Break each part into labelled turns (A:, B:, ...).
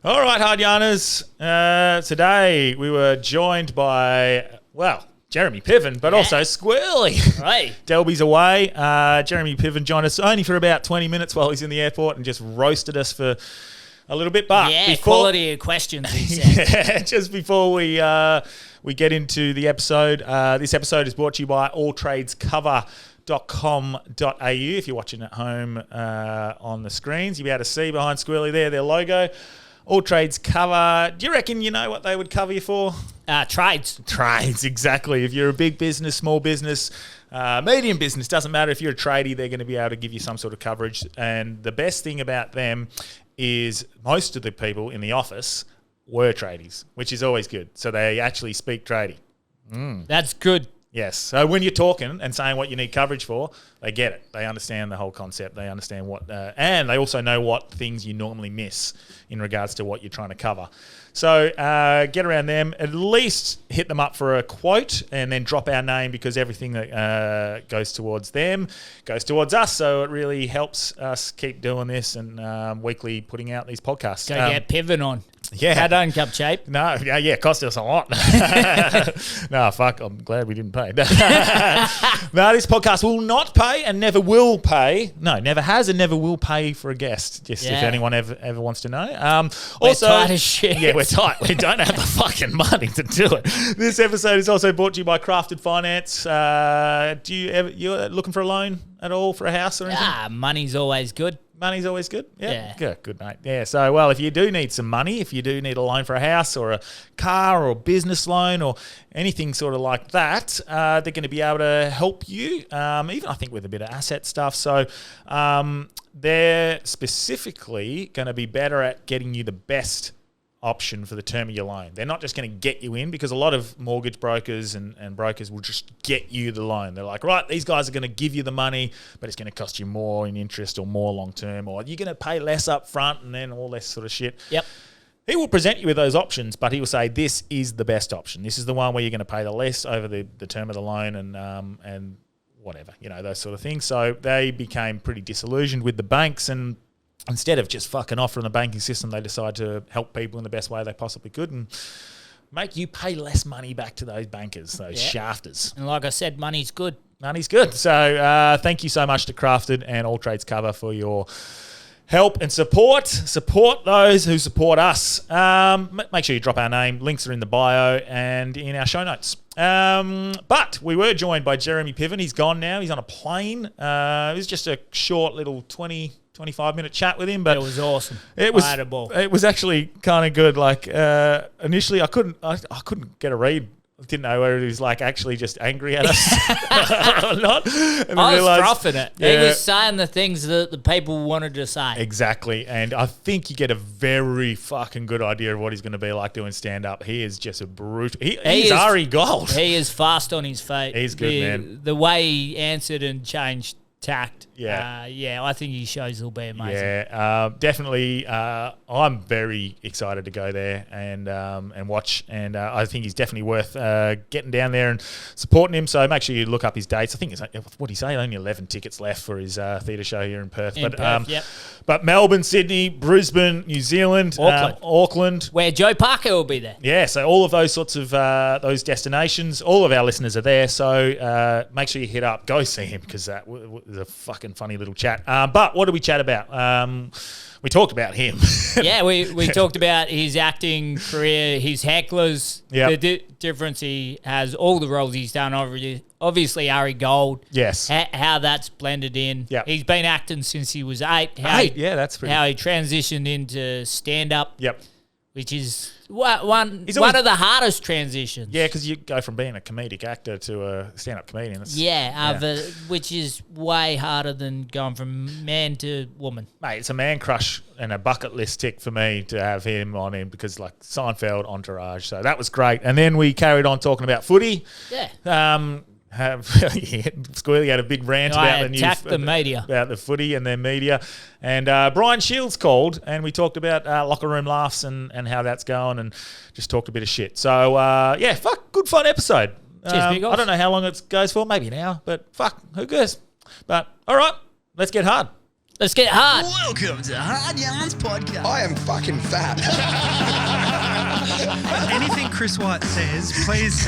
A: All right, hard yarners. Today we were joined by, Jeremy Piven, but also Squirly.
B: Right.
A: Delby's away. Jeremy Piven joined us only for about 20 minutes while he's in the airport and just roasted us for a little bit. But
B: quality of questions, he said.
A: Just before we get into the episode, this episode is brought to you by alltradescover.com.au. If you're watching at home on the screens, you'll be able to see behind Squirly there, their logo. All Trades Cover. Do you reckon you know what they would cover you for?
B: Trades.
A: Trades, exactly. If you're a big business, small business, medium business, doesn't matter. If you're a tradie, they're going to be able to give you some sort of coverage. And the best thing about them is most of the people in the office were tradies, which is always good. So they actually speak tradie.
B: That's good.
A: Yes. So when you're talking and saying what you need coverage for, they get it. They understand the whole concept. They understand what, and they also know what things you normally miss in regards to what you're trying to cover. So get around them. At least hit them up for a quote and then drop our name, because everything that goes towards them goes towards us. So it really helps us keep doing this and weekly putting out these podcasts.
B: Go get Piven on.
A: Yeah.
B: That don't come cheap.
A: No, yeah, it cost us a lot. No, fuck, I'm glad we didn't pay. No, this podcast will not pay and never will pay. No, never has and never will pay for a guest, just if anyone ever wants to know.
B: We're tight as shit.
A: Yeah, we're tight. We don't have the fucking money to do it. This episode is also brought to you by Crafted Finance. You're looking for a loan at all for a house or anything?
B: Money's always good.
A: Money's always good? Yeah. Good, mate. Yeah, so, if you do need some money, if you do need a loan for a house or a car or a business loan or anything sort of like that, they're going to be able to help you, even I think with a bit of asset stuff. So they're specifically going to be better at getting you the best option for the term of your loan. They're not just going to get you in, because a lot of mortgage brokers and brokers will just get you the loan. They're like, right, these guys are going to give you the money, but it's going to cost you more in interest or more long term, or you're going to pay less up front and then all this sort of shit.
B: Yep.
A: He will present you with those options, but he will say this is the best option. This is the one where you're going to pay the less over the term of the loan and whatever, those sort of things. So they became pretty disillusioned with the banks, and instead of just fucking offering the banking system, they decide to help people in the best way they possibly could and make you pay less money back to those bankers, those shafters.
B: And like I said, money's good.
A: Money's good. So thank you so much to Crafted and All Trades Cover for your help and support. Support those who support us. Make sure you drop our name. Links are in the bio and in our show notes. But we were joined by Jeremy Piven. He's gone now. He's on a plane. It was just a short little 25-minute chat with him, but
B: it was awesome.
A: It was actually kind of good. Like initially, I couldn't get a read. I didn't know whether he was like actually just angry at us or not. And
B: I was roughing it. Yeah. He was saying the things that the people wanted to say.
A: Exactly, and I think you get a very fucking good idea of what he's going to be like doing stand up. He is just a brute. He's Ari Gold.
B: He is fast on his feet.
A: He's good, man.
B: The way he answered and changed tact.
A: Yeah.
B: I think his shows will be amazing.
A: Yeah, definitely. I'm very excited to go there and watch, and I think he's definitely worth getting down there and supporting him. So make sure you look up his dates. I think it's, what did he say? Only 11 tickets left for his theatre show here in Perth. But Melbourne, Sydney, Brisbane, New Zealand, Auckland,
B: where Joe Parker will be there.
A: Yeah, so all of those sorts of those destinations, all of our listeners are there. So make sure you hit up, go see him, because that was a fucking funny little chat. But what did we chat about? We talked about him.
B: Yeah, we talked about his acting career, his hecklers, the difference he has, all the roles he's done. Obviously, Ari Gold.
A: Yes.
B: How that's blended in.
A: Yep.
B: He's been acting since he was 8.
A: That's pretty.
B: How he transitioned into stand-up.
A: Yep.
B: Which is one of the hardest transitions.
A: Yeah, because you go from being a comedic actor to a stand-up comedian.
B: Which is way harder than going from man to woman.
A: Mate, it's a man crush and a bucket list tick for me to have him on him, because like Seinfeld, Entourage. So that was great. And then we carried on talking about footy.
B: Yeah.
A: Squirly had a big rant about
B: the media,
A: about the footy and their media, and Brian Shields called, and we talked about locker room laughs and how that's going, and just talked a bit of shit. So good fun episode.
B: Cheers, big
A: I don't know how long it goes for, maybe an hour, but fuck, who cares? But all right, let's get hard.
B: Let's get hard.
C: Welcome to Hard Yarns Podcast.
D: I am fucking fat.
E: Anything Chris White says, please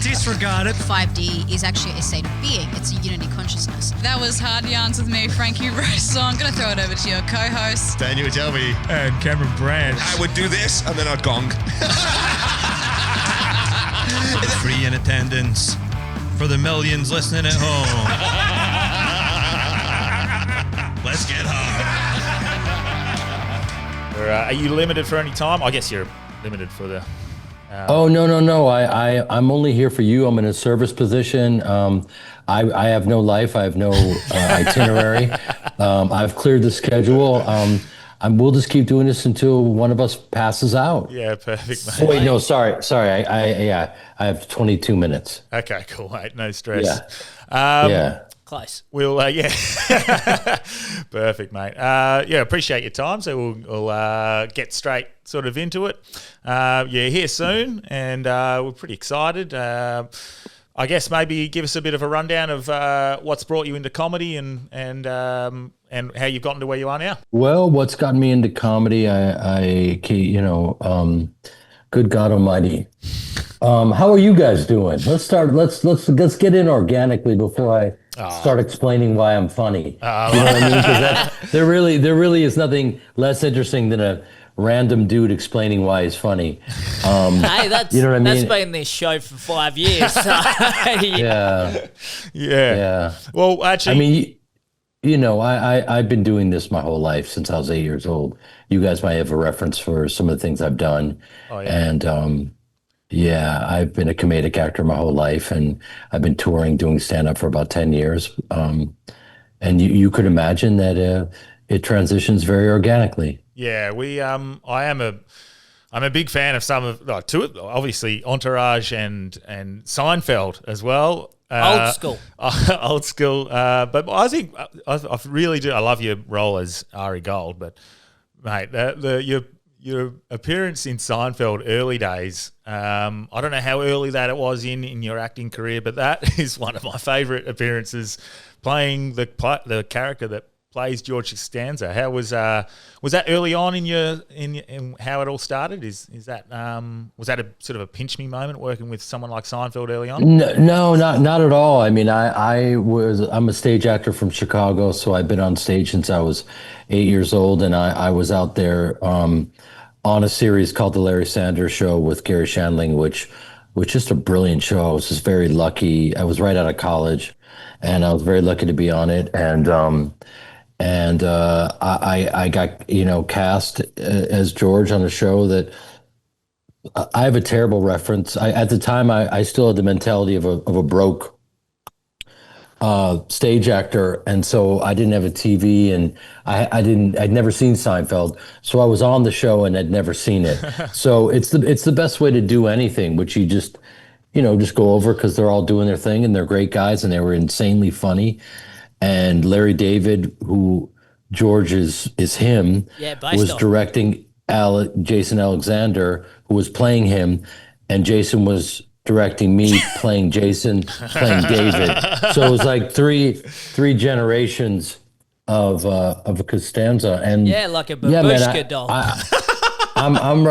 E: disregard it.
F: 5D is actually a state of being. It's a unity consciousness.
G: That was Hard Yarns with me, Frankie Rose. So I'm going to throw it over to your co-host,
D: Daniel Jelby.
E: And Cameron Brand.
D: I would do this and then I'd gong.
E: Free in attendance for the millions listening at home. Let's get hard.
A: Are you limited for any time? I guess you're limited for the...
H: Oh, no. I'm only here for you. I'm in a service position. I have no life. I have no itinerary. I've cleared the schedule. We'll just keep doing this until one of us passes out.
A: Yeah, perfect, mate.
H: Oh, wait, no, sorry. I have 22 minutes.
A: Okay, cool, mate. No stress.
H: Yeah.
B: Close.
A: We'll, perfect, mate. Appreciate your time. So we'll get straight sort of into it. Here soon, and we're pretty excited. I guess maybe give us a bit of a rundown of what's brought you into comedy and how you've gotten to where you are now.
H: Well, what's gotten me into comedy, good God Almighty. How are you guys doing? Let's start. Let's get in organically before I start explaining why I'm funny. You know what I mean? Because there really is nothing less interesting than a random dude explaining why he's funny.
B: Hey, that's,
H: you know what I mean?
B: That's been this show for 5 years. So,
H: Yeah.
A: Well, actually,
H: I mean, I've been doing this my whole life since I was 8 years old. You guys might have a reference for some of the things I've done.
A: Oh, yeah.
H: And I've been a comedic actor my whole life, and I've been touring, doing stand-up for about 10 years. And you could imagine that it transitions very organically.
A: Yeah, I'm a big fan of some of obviously Entourage and Seinfeld as well.
B: old school.
A: Old school. But I think I really do. I love your role as Ari Gold, but mate, your appearance in Seinfeld early days. I don't know how early that it was in your acting career, but that is one of my favourite appearances, playing the character that plays George Costanza. How was that early on in how it all started? Is that was that a sort of a pinch me moment working with someone like Seinfeld early on?
H: No, not at all. I mean, I'm a stage actor from Chicago, so I've been on stage since I was 8 years old, and I was out there on a series called The Larry Sanders Show with Gary Shandling, which was just a brilliant show. I was just very lucky. I was right out of college, and I was very lucky to be on it. And I got cast as George on a show that I have a terrible reference. At the time, I still had the mentality of a broke stage actor, and so I didn't have a TV, and I'd never seen Seinfeld, so I was on the show and I'd never seen it. So it's the best way to do anything, which you just go over, because they're all doing their thing and they're great guys and they were insanely funny. And Larry David, who George is him, was directing Jason Alexander, who was playing him, and Jason was directing me playing Jason, playing David. So it was like three generations of a Costanza, and
B: like a babushka doll.
H: I'm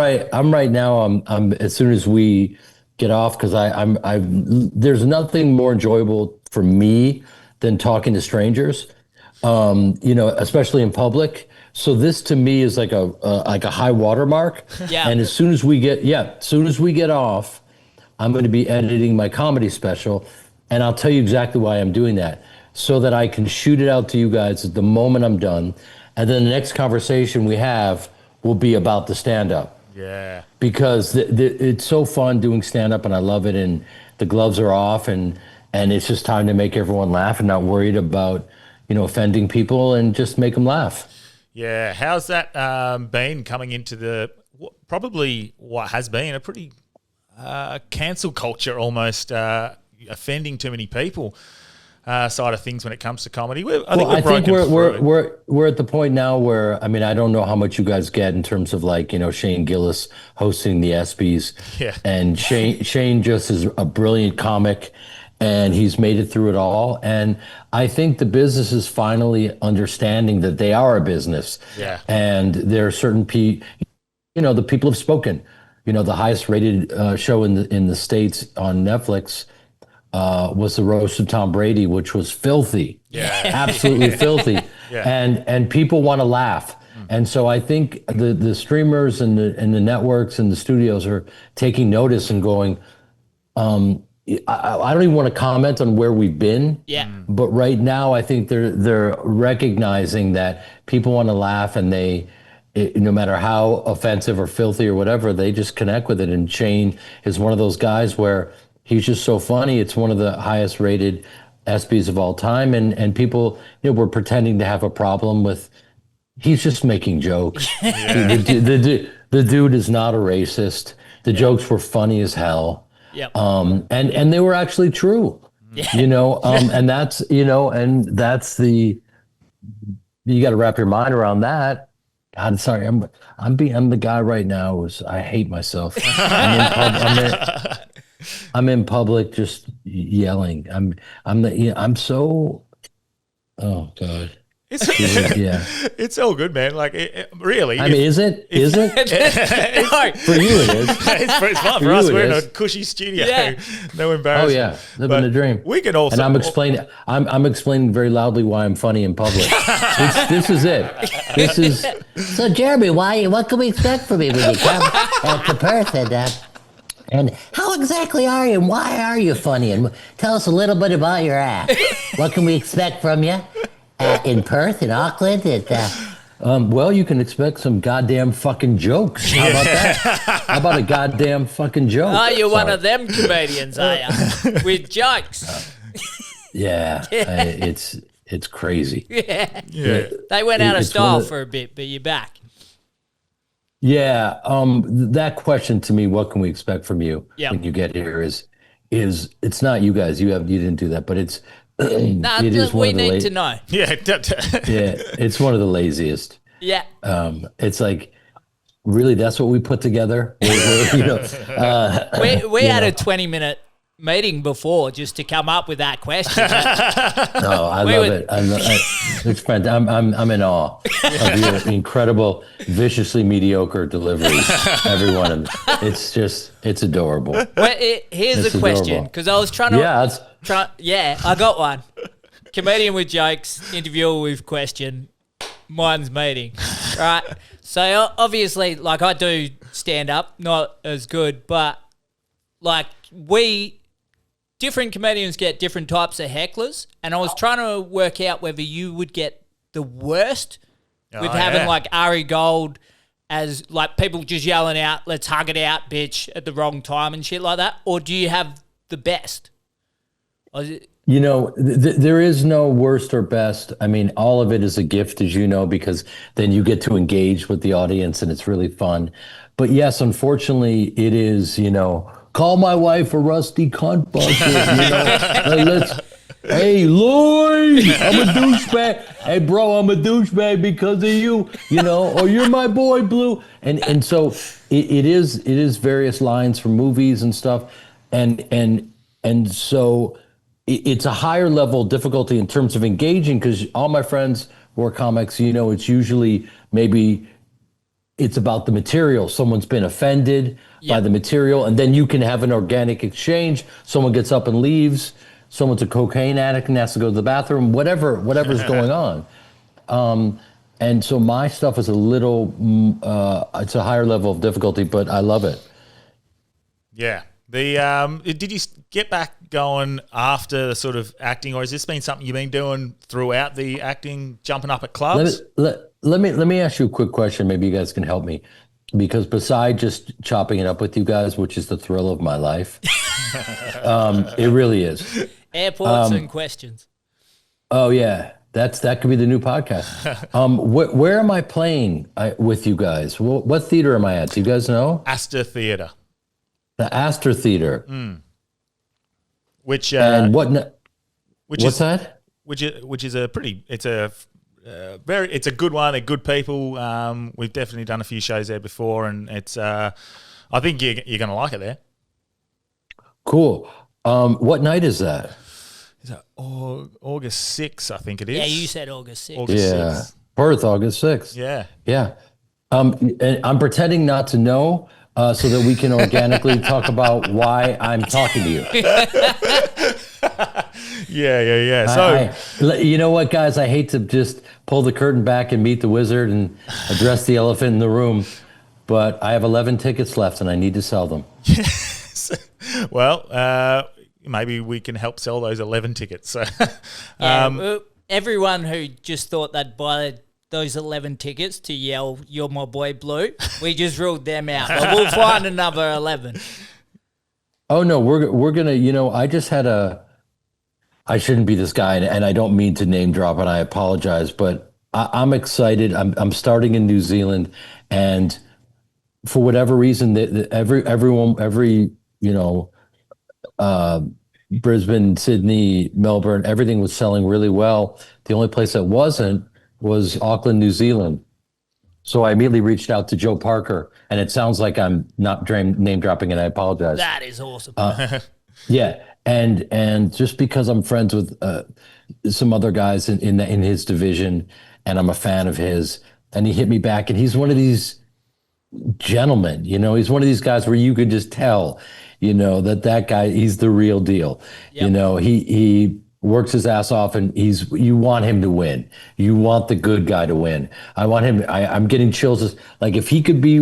H: right now. I'm as soon as we get off, because there's nothing more enjoyable for me than talking to strangers, especially in public. So this to me is like a high watermark.
B: Yeah.
H: And as soon as we get off, I'm going to be editing my comedy special, and I'll tell you exactly why I'm doing that, so that I can shoot it out to you guys at the moment I'm done, and then the next conversation we have will be about the stand-up.
A: Yeah.
H: Because it's so fun doing stand-up, and I love it, and the gloves are off, and it's just time to make everyone laugh and not worried about, offending people, and just make them laugh.
A: Yeah. How's that been coming into probably what has been a pretty cancel culture, almost offending too many people side of things when it comes to comedy? I think
H: we're at the point now where, I don't know how much you guys get in terms of Shane Gillis hosting the ESPYs.
A: Yeah.
H: And Shane just is a brilliant comic, and he's made it through it all. And I think the business is finally understanding that they are a business.
A: Yeah.
H: And there are certain the people have spoken. The highest rated show in the States on Netflix was the roast of Tom Brady, which was filthy.
A: Yeah.
H: Absolutely filthy.
A: Yeah.
H: And people want to laugh. And so I think the streamers and the networks and the studios are taking notice and going, I don't even want to comment on where we've been.
B: Yeah.
H: But right now, I think they're recognizing that people want to laugh, and no matter how offensive or filthy or whatever, they just connect with it. And Shane is one of those guys where he's just so funny. It's one of the highest rated ESPYs of all time, and people were pretending to have a problem with. He's just making jokes. Yeah. The dude is not a racist. The jokes were funny as hell.
B: Yep.
H: And they were actually true. Yeah. And that's the, you got to wrap your mind around that. God, sorry, I'm the guy right now I hate myself. I'm in public just yelling. I'm so, oh God.
A: It's all good, man. Like, really.
H: I mean, is it?
B: No.
H: For you, it is.
A: It's fun for us. We're in a cushy studio. Yeah. No embarrassment.
H: Oh yeah, living the dream.
A: We can also.
H: And I'm explaining very loudly why I'm funny in public. This is it. This is.
I: So, Jeremy, what can we expect from you when you come to Perth? And how exactly are you, and why are you funny? And tell us a little bit about your act. What can we expect from you? In Perth, in Auckland,
H: well, you can expect some goddamn fucking jokes. How about that? How about a goddamn fucking joke?
B: Oh, you're one of them comedians, are you? With jokes.
H: Yeah. It's crazy.
B: Yeah. They went out of style for a bit, but you're back.
H: Yeah. That question to me, what can we expect from you when you get here is it's not you guys. You didn't do that, but it's.
B: We need to know.
A: Yeah.
H: It's one of the laziest.
B: Yeah.
H: It's like, really, that's what we put together? We
B: had a 20-minute meeting before just to come up with that question.
H: No, I love it. It's fantastic. I'm in awe of your incredible, viciously mediocre deliveries. Everyone of them. It's adorable.
B: Well, here's the question, because I was trying to... I got one. Comedian with jokes, interviewer with question, mine's meeting. Right? So obviously, like, I do stand up, not as good, but like different comedians get different types of hecklers, and I was trying to work out whether you would get the worst with having like Ari Gold as like people just yelling out, "Let's hug it out, bitch," at the wrong time and shit like that, or do you have the best?
H: There is no worst or best. I mean, all of it is a gift, as you know, because then you get to engage with the audience and it's really fun. But yes, unfortunately, it is, call my wife a rusty cunt bucket. Hey, Lloyd, I'm a douchebag. Hey, bro, I'm a douchebag because of you, or you're my boy, Blue. And so it is various lines from movies and stuff. And so it's a higher level of difficulty in terms of engaging, because all my friends who are comics, it's usually maybe it's about the material. Someone's been offended by the material, and then you can have an organic exchange. Someone gets up and leaves. Someone's a cocaine addict and has to go to the bathroom, whatever's going on. And so my stuff is a little, it's a higher level of difficulty, but I love it.
A: Yeah. Did you get back going after the sort of acting, or has this been something you've been doing throughout the acting, jumping up at clubs?
H: Let me ask you a quick question. Maybe you guys can help me, because beside just chopping it up with you guys, which is the thrill of my life, it really is.
B: Airports and questions.
H: Oh yeah, that could be the new podcast. Where am I playing with you guys? What theater am I at? Do you guys know?
A: Astor Theatre.
H: The Astor Theater.
A: Which
H: and what's
A: that? Which is a pretty. It's a good one. They're good people. We've definitely done a few shows there before, and it's. I think you're going to like it there.
H: Cool. What night is that?
A: Is that August 6th, I think it is.
B: Yeah, you said August 6th.
A: August
H: Yeah.
A: 6th.
H: Perth, August 6th.
A: Yeah.
H: Yeah. And I'm pretending not to know so that we can organically talk about why I'm talking to you.
A: Yeah. So,
H: you know what, guys? I hate to just pull the curtain back and meet the wizard and address the elephant in the room, but I have 11 tickets left and I need to sell them.
A: well, maybe we can help sell those 11 tickets. So,
B: Well, everyone who just thought they'd buy those 11 tickets to yell, "You're my boy Blue," we just ruled them out. But we'll find another 11.
H: Oh, no, we're going to, I just had I shouldn't be this guy, and I don't mean to name drop, and I apologize, but I'm excited. I'm starting in New Zealand, and for whatever reason, Brisbane, Sydney, Melbourne, everything was selling really well. The only place that wasn't was Auckland, New Zealand. So I immediately reached out to Joe Parker, and it sounds like I'm not name dropping, and I apologize.
B: That is awesome.
H: Yeah, and just because I'm friends with some other guys in his division, and I'm a fan of his, and he hit me back, and he's one of these gentlemen, he's one of these guys where you could just tell, that guy, he's the real deal. Yep. He works his ass off, and you want him to win. You want the good guy to win. I want him. I'm getting chills. Like if he could be,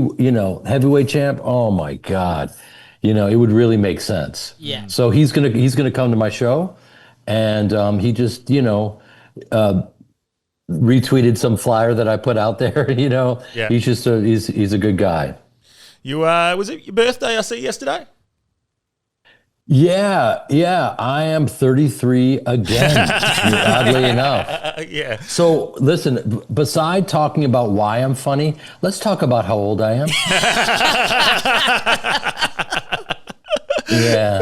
H: heavyweight champ. Oh my God, it would really make sense.
B: Yeah.
H: So he's gonna come to my show, and he just retweeted some flyer that I put out there.
A: Yeah.
H: He's just he's a good guy.
A: You was it your birthday? I see yesterday.
H: Yeah, I am 33 again, oddly enough.
A: Yeah.
H: So listen, beside talking about why I'm funny, let's talk about how old I am. Yeah.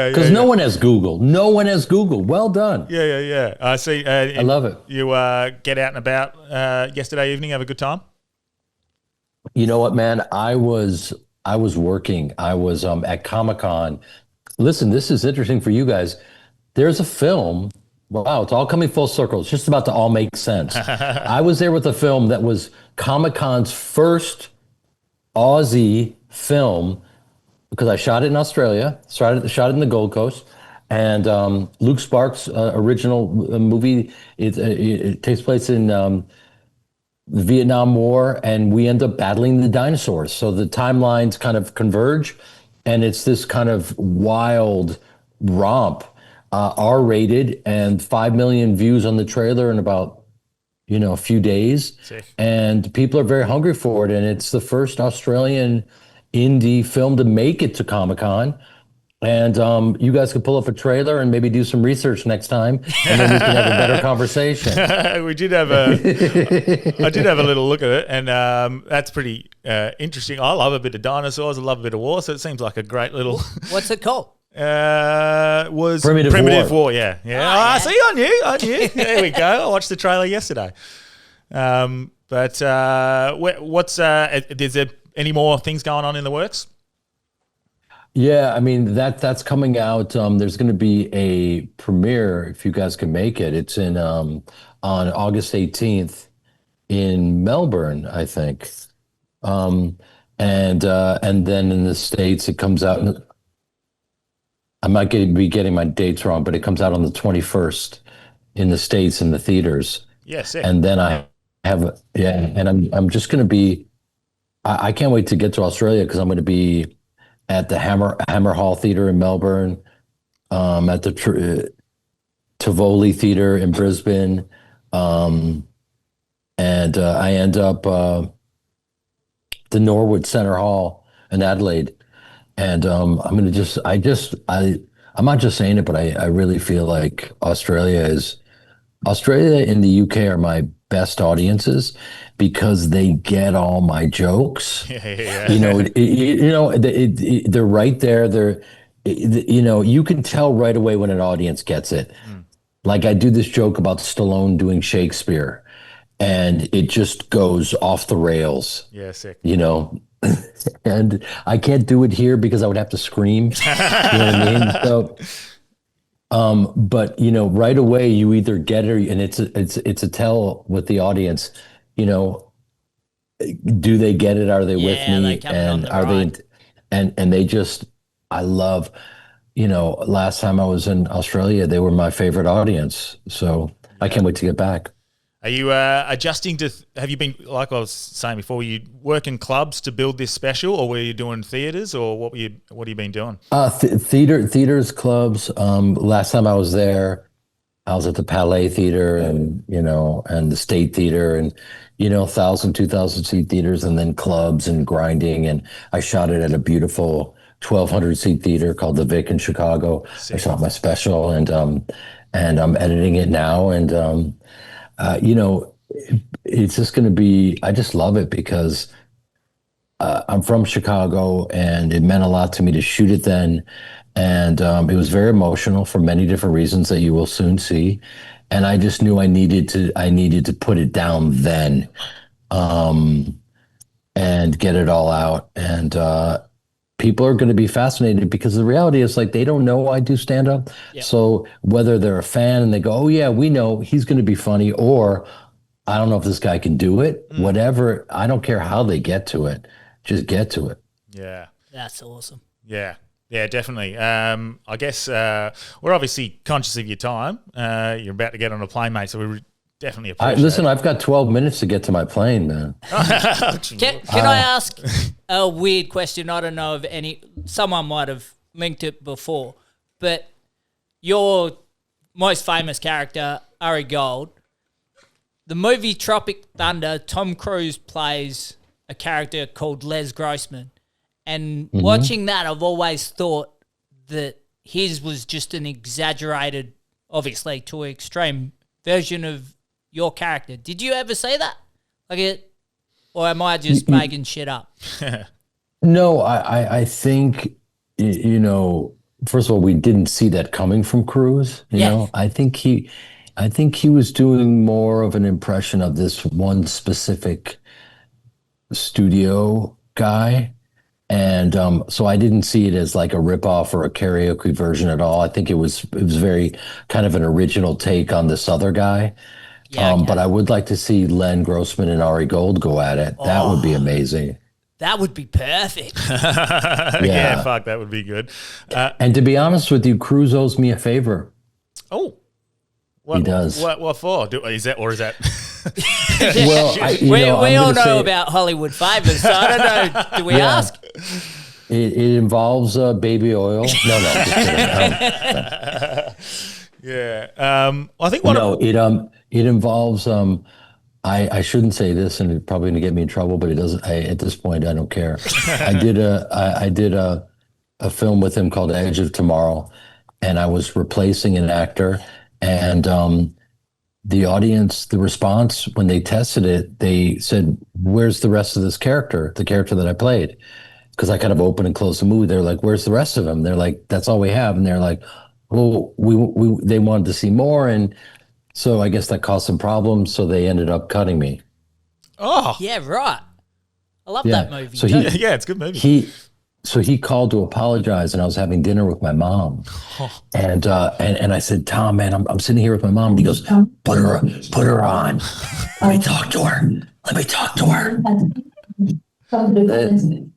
H: Because no one has Google. No one has Google. Well done.
A: Yeah. I see.
H: I love it.
A: You get out and about yesterday evening, have a good time?
H: You know what, man? I was working. I was at Comic-Con. Listen, this is interesting for you guys. There's a film. Wow, it's all coming full circle. It's just about to all make sense. I was there with a film that was Comic-Con's first Aussie film because I shot it in Australia, shot it in the Gold Coast, and Luke Sparks' original movie. It takes place in the Vietnam War, and we end up battling the dinosaurs. So the timelines kind of converge, and it's this kind of wild romp, R-rated, and 5 million views on the trailer in about a few days.
A: Sick.
H: And people are very hungry for it, and it's the first Australian indie film to make it to Comic-Con. And you guys could pull up a trailer and maybe do some research next time, and then we can have a better conversation.
A: I did have a little look at it, and that's pretty interesting. I love a bit of dinosaurs. I love a bit of war, so it seems like a great little.
B: What's it called?
A: Was
H: Primitive
A: War. Yeah.
B: Oh, yeah.
A: See, I knew. There we go. I watched the trailer yesterday. But what's is there any more things going on in the works?
H: Yeah, I mean that's coming out. There's going to be a premiere if you guys can make it. It's in on August 18th in Melbourne, I think. And then in the States it comes out. I might be getting my dates wrong, but it comes out on the 21st in the States in the theaters.
A: Yeah, sick.
H: And then I'm just going to be. I can't wait to get to Australia because I'm going to be at the Hammer Hall Theatre in Melbourne, at the Tivoli Theatre in Brisbane, and I end up the Norwood Centre Hall in Adelaide. And I'm not just saying it, but I really feel like Australia and the UK are my best audiences because they get all my jokes.
A: Yeah.
H: They're right there. You can tell right away when an audience gets it. Like I do this joke about Stallone doing Shakespeare, and it just goes off the rails.
A: Yeah, sick.
H: and I can't do it here because I would have to scream. You know what I mean? So, but right away you either get it, and it's a tell with the audience. Do they get it? Are they with me? And are they? And they just, I love. Last time I was in Australia, they were my favorite audience. So I can't wait to get back.
A: Are you adjusting to? Have you been, like I was saying before, were you working clubs to build this special, or were you doing theaters, or what have you been doing?
H: Theaters, clubs. Last time I was there, I was at the Palais Theater and the State Theater and 1,000, 2,000 seat theaters, and then clubs and grinding. And I shot it at a beautiful 1,200 seat theater called the Vic in Chicago. I shot my special, and I'm editing it now. And it's just going to be. I just love it because I'm from Chicago, and it meant a lot to me to shoot it then. And it was very emotional for many different reasons that you will soon see. And I just knew I needed to put it down then, and get it all out. And people are going to be fascinated because the reality is, like, they don't know I do stand up. Yeah. So whether they're a fan and they go, "Oh yeah, we know he's going to be funny," or "I don't know if this guy can do it," whatever, I don't care how they get to it. Just get to it.
A: Yeah.
B: That's awesome.
A: Yeah. Yeah, definitely. I guess we're obviously conscious of your time. You're about to get on a plane, mate, so we definitely appreciate it.
H: Listen, I've got 12 minutes to get to my plane, man.
B: Can I ask a weird question? I don't know if someone might have linked it before, but your most famous character, Ari Gold, the movie Tropic Thunder, Tom Cruise plays a character called Les Grossman. And watching that, I've always thought that his was just an exaggerated, obviously to an extreme version of your character. Did you ever say that? Or am I just making shit up?
H: No, I think, first of all, we didn't see that coming from Cruise. You know, I think he was doing more of an impression of this one specific studio guy. And so I didn't see it as like a ripoff or a karaoke version at all. I think it was very kind of an original take on this other guy. But I would like to see Len Grossman and Ari Gold go at it. That would be amazing.
B: That would be perfect.
A: Yeah, fuck, that would be good.
H: And to be honest with you, Cruise owes me a favor.
A: Oh.
H: He does.
A: What for? Is that?
H: Well,
B: we all know about Hollywood favors, so I don't know. Do we ask?
H: It involves baby oil. No, just kidding.
A: Yeah. I think
H: it involves. I shouldn't say this, and it's probably going to get me in trouble, but it doesn't. At this point, I don't care. I did a film with him called Edge of Tomorrow, and I was replacing an actor. And the audience, the response when they tested it, they said, "Where's the rest of this character, the character that I played?" Because I kind of opened and closed the movie. They're like, "Where's the rest of him?" They're like, "That's all we have." And they're like, "Well, they wanted to see more." And so I guess that caused some problems. So they ended up cutting me.
A: Oh.
B: Yeah, right. I love that movie.
A: So it's a good movie.
H: So he called to apologize, and I was having dinner with my mom, and I said, "Tom, man, I'm sitting here with my mom." And he goes, "Put her on. Let me talk to her.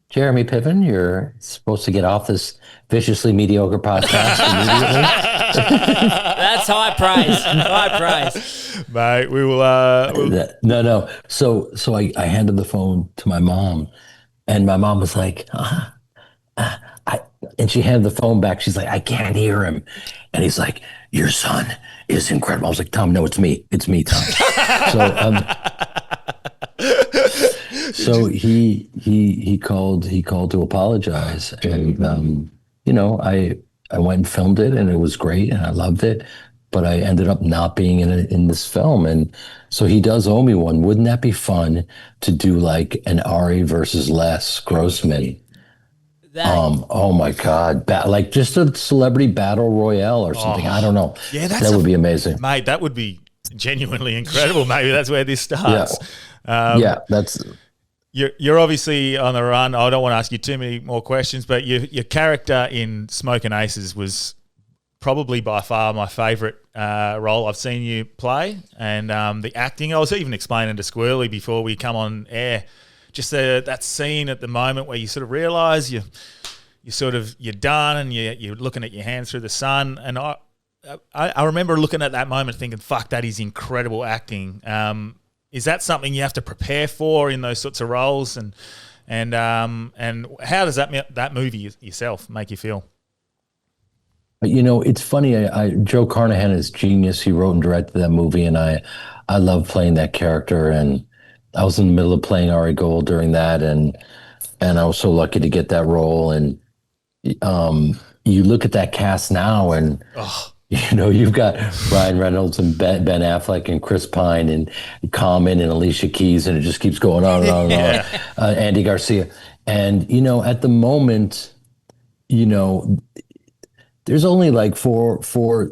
H: Jeremy Piven, you're supposed to get off this viciously mediocre podcast immediately."
B: That's high praise.
A: Mate, we will.
H: No. So I handed the phone to my mom, and my mom was like, and she handed the phone back. She's like, "I can't hear him." And he's like, "Your son is incredible." I was like, "Tom, no, it's me, Tom." So he called to apologize, and I went and filmed it, and it was great, and I loved it. But I ended up not being in this film, and so he does owe me one. Wouldn't that be fun to do like an Ari versus Les Grossman? Oh my God! Like just a celebrity battle royale or something. I don't know.
A: Yeah, that
H: would be amazing,
A: mate. That would be genuinely incredible. Maybe that's where this starts.
H: Yeah, that's.
A: You're obviously on the run. I don't want to ask you too many more questions, but your character in Smoking Aces was probably by far my favourite role I've seen you play, and the acting. I was even explaining to Squirly before we come on air, just that scene at the moment where you sort of realise you're done and you're looking at your hands through the sun, and I remember looking at that moment thinking, "Fuck, that is incredible acting." Is that something you have to prepare for in those sorts of roles, and how does that movie yourself make you feel?
H: It's funny. Joe Carnahan is genius. He wrote and directed that movie, and I love playing that character. And I was in the middle of playing Ari Gold during that, and I was so lucky to get that role. And you look at that cast now, and you've got Ryan Reynolds and Ben Affleck and Chris Pine and Common and Alicia Keys, and it just keeps going on and on and on. Andy Garcia. And, at the moment, there's only like four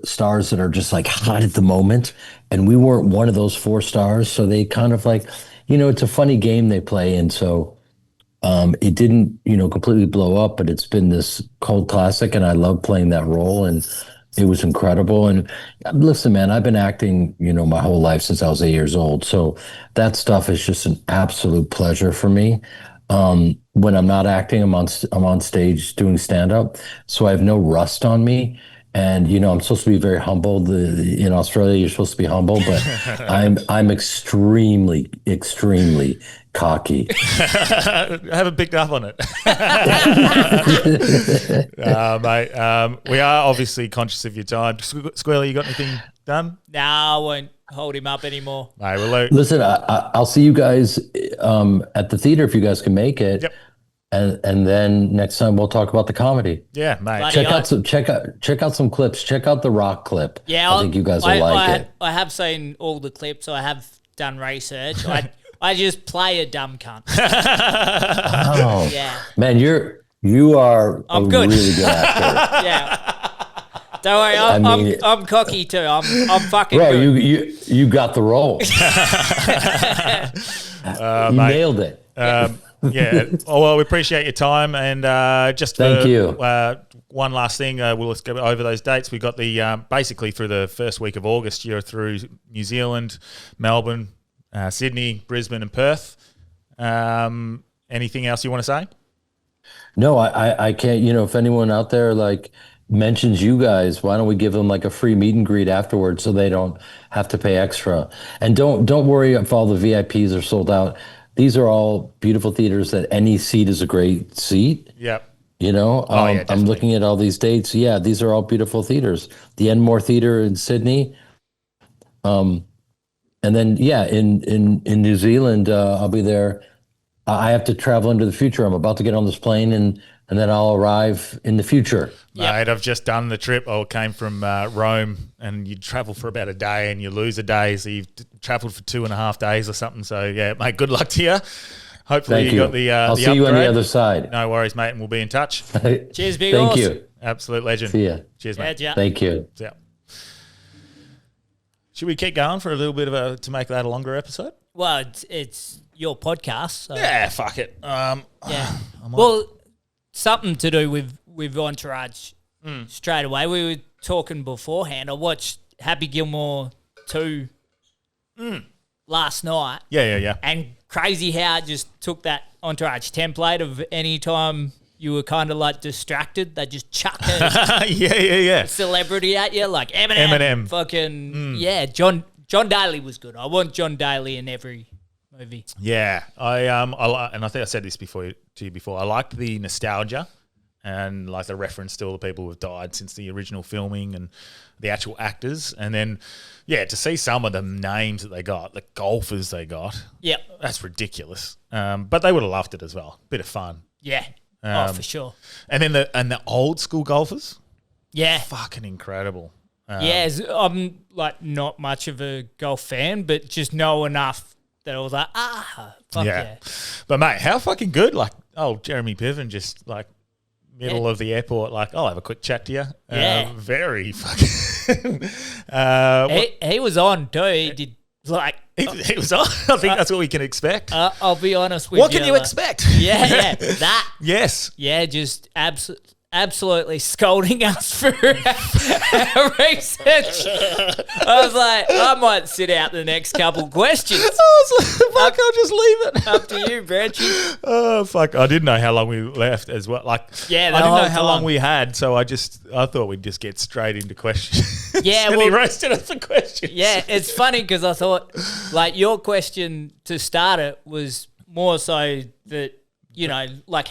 H: stars that are just like hot at the moment. And we weren't one of those 4 stars. So they kind of like, it's a funny game they play. And so it didn't, completely blow up, but it's been this cult classic, and I love playing that role. And it was incredible. And listen, man, I've been acting, my whole life since I was 8 years old. So that stuff is just an absolute pleasure for me. When I'm not acting, I'm on stage doing stand-up. So I have no rust on me. And, I'm supposed to be very humble. In Australia, you're supposed to be humble, but I'm extremely, extremely cocky.
A: I haven't picked up on it. Mate, we are obviously conscious of your time. Squirly, you got anything done?
B: No, I won't hold him up anymore.
A: Mate, well,
H: listen, I'll see you guys at the theater if you guys can make it.
A: Yep.
H: And then next time we'll talk about the comedy.
A: Yeah, mate.
H: Check out some clips. Check out the Rock clip.
B: Yeah,
H: I think you guys will like it.
B: I have seen all the clips. I have done research. I just play a dumb cunt.
H: Oh,
B: yeah,
H: man, you are
B: I'm
H: a
B: good.
H: really good actor.
B: Yeah. Don't worry, I'm cocky too. I'm fucking
H: bro,
B: good.
H: You got the role. You nailed it.
A: Yeah. Oh, well, we appreciate your time, and
H: Thank you.
A: One last thing, let's go over those dates. We got the basically through the first week of August, you're through New Zealand, Melbourne, Sydney, Brisbane, and Perth. Anything else you want to say?
H: No, I can't. If anyone out there mentions you guys, why don't we give them like a free meet and greet afterwards so they don't have to pay extra? And don't worry if all the VIPs are sold out. These are all beautiful theaters that any seat is a great seat.
A: Yep.
H: I'm looking at all these dates. Yeah, these are all beautiful theaters. The Enmore Theater in Sydney. And then, in New Zealand, I'll be there. I have to travel into the future. I'm about to get on this plane, and then I'll arrive in the future.
A: Yep. Mate, I've just done the trip. I came from Rome, and you travel for about a day, and you lose a day, so you've travelled for 2.5 days or something. So, yeah, mate, good luck to you. Hopefully you got the
H: I'll
A: the
H: see you on the
A: upgrade.
H: other side.
A: No worries, mate, and we'll be in touch.
B: Cheers, big
H: Thank
B: horse.
H: you.
A: Absolute legend.
H: See ya.
A: Cheers, mate.
B: Yeah.
H: Thank you.
A: Yeah. Should we keep going for a little bit to make that a longer episode?
B: Well, it's your podcast. So.
A: Yeah, fuck it.
B: Yeah. Well, something to do with Entourage straight away. We were talking beforehand. I watched Happy Gilmore 2 last night.
A: Yeah.
B: And crazy how it just took that Entourage template of any time you were kind of like distracted, they just chuck a
A: yeah.
B: celebrity at you, like Eminem. Fucking, yeah, John Daly was good. I want John Daly in every movie.
A: Yeah, and I think I said this to you before. I liked the nostalgia and like the reference to all the people who've died since the original filming and the actual actors. And then, yeah, to see some of the names that they got, the golfers they got, that's ridiculous. But they would have loved it as well. Bit of fun.
B: Yeah, for sure.
A: And then the old school golfers,
B: yeah,
A: fucking incredible.
B: I'm like not much of a golf fan, but just know enough that I was like, fuck yeah.
A: But mate, how fucking good! Like, Jeremy Piven just like middle of the airport, like, I'll have a quick chat to you.
B: Yeah,
A: very fucking.
B: He was on too. He did like
A: He was on. I think that's what we can expect.
B: I'll be honest with you.
A: What can you expect?
B: Yeah, that.
A: Yes.
B: Yeah, just absolutely scolding us for our research. I was like, I might sit out the next couple questions.
A: I was like, fuck, I'll just leave it.
B: Up to you, Branchy.
A: Oh, fuck. I didn't know how long we left as well. Like,
B: yeah,
A: I didn't know how long we had, so I thought we'd just get straight into questions.
B: Yeah,
A: and he roasted us for questions.
B: Yeah, it's funny because I thought, like, your question to start it was more so that, you know, like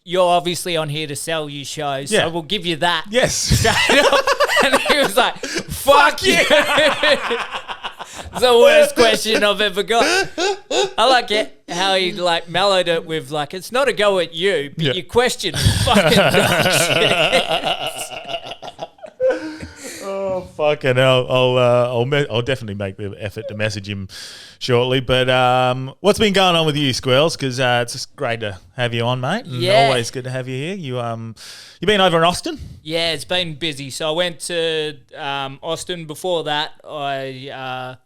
B: you're obviously on here to sell your shows, so we'll give you that.
A: Yes.
B: Straight up. And he was like, fuck you. It's the worst question I've ever got. I like it how he like mellowed it with like, it's not a go at you, but your question is fucking
A: Oh, fucking hell. I'll definitely make the effort to message him shortly. But what's been going on with you, Squirrels? Because it's just great to have you on, mate. And always good to have you here. You been over in Austin?
B: Yeah, it's been busy. So I went to Austin. Before that, I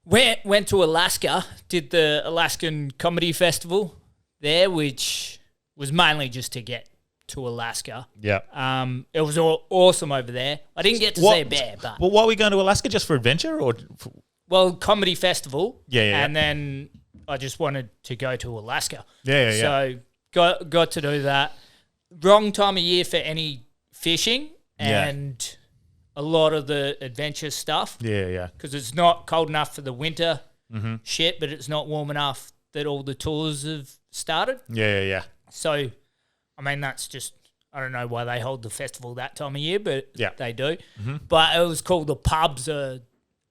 B: went to Alaska, did the Alaskan Comedy Festival there, which was mainly just to get to Alaska.
A: Yeah.
B: It was awesome over there. I didn't get to see a bear, but...
A: Well, why are we going to Alaska? Just for adventure or...
B: Well, comedy festival.
A: Yeah.
B: And then I just wanted to go to Alaska.
A: Yeah.
B: So got to do that. Wrong time of year for any fishing and a lot of the adventure stuff.
A: Yeah.
B: Because it's not cold enough for the winter shit, but it's not warm enough that all the tours have started.
A: Yeah.
B: So... I mean, that's just, I don't know why they hold the festival that time of year, but they do. Mm-hmm. But it was cool. The pubs are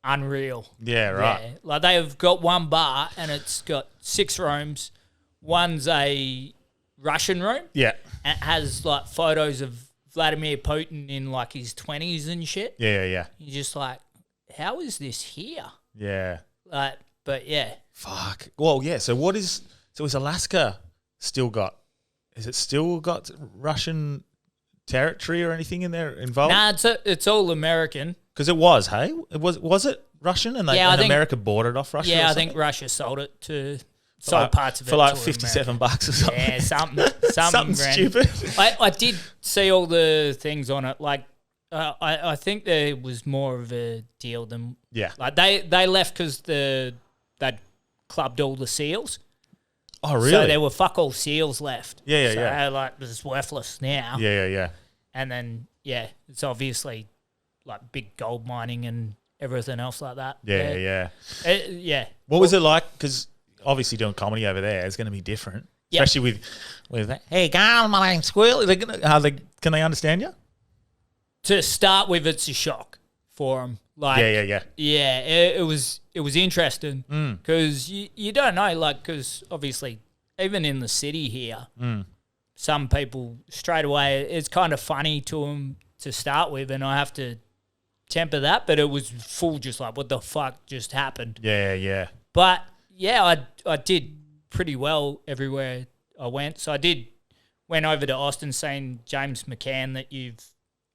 B: unreal.
A: Yeah, right.
B: Yeah. Like they've got one bar and it's got 6 rooms. One's a Russian room.
A: Yeah.
B: And it has like photos of Vladimir Putin in like his 20s and shit.
A: Yeah.
B: You're just like, how is this here?
A: Yeah.
B: Like, but yeah.
A: Fuck. Well, yeah. So is Alaska still got... Has it still got Russian territory or anything in there involved?
B: Nah, it's all American.
A: Because it was, hey? Was it Russian and America bought it off Russia?
B: Yeah, I think Russia sold it sold parts of it
A: for like
B: to
A: $57
B: America.
A: or something.
B: Yeah, something
A: stupid.
B: I did see all the things on it. Like, I think there was more of a deal than Like they left because they'd clubbed all the seals.
A: Oh, really?
B: So there were fuck all seals left.
A: Yeah.
B: So like it's worthless now.
A: Yeah.
B: And then it's obviously like big gold mining and everything else like that.
A: Yeah.
B: What
A: was it like? Because obviously doing comedy over there is going to be different, especially with that. Hey, guys, my name's Squirly. Can they understand you?
B: To start with, it's a shock for them. Like,
A: yeah.
B: Yeah, it was interesting because you don't know, like, because obviously even in the city here, some people straight away, it's kind of funny to them to start with, and I have to temper that, but it was full just like, what the fuck just happened?
A: Yeah.
B: But yeah, I did pretty well everywhere I went. So I went over to Austin, seeing James McCann that you've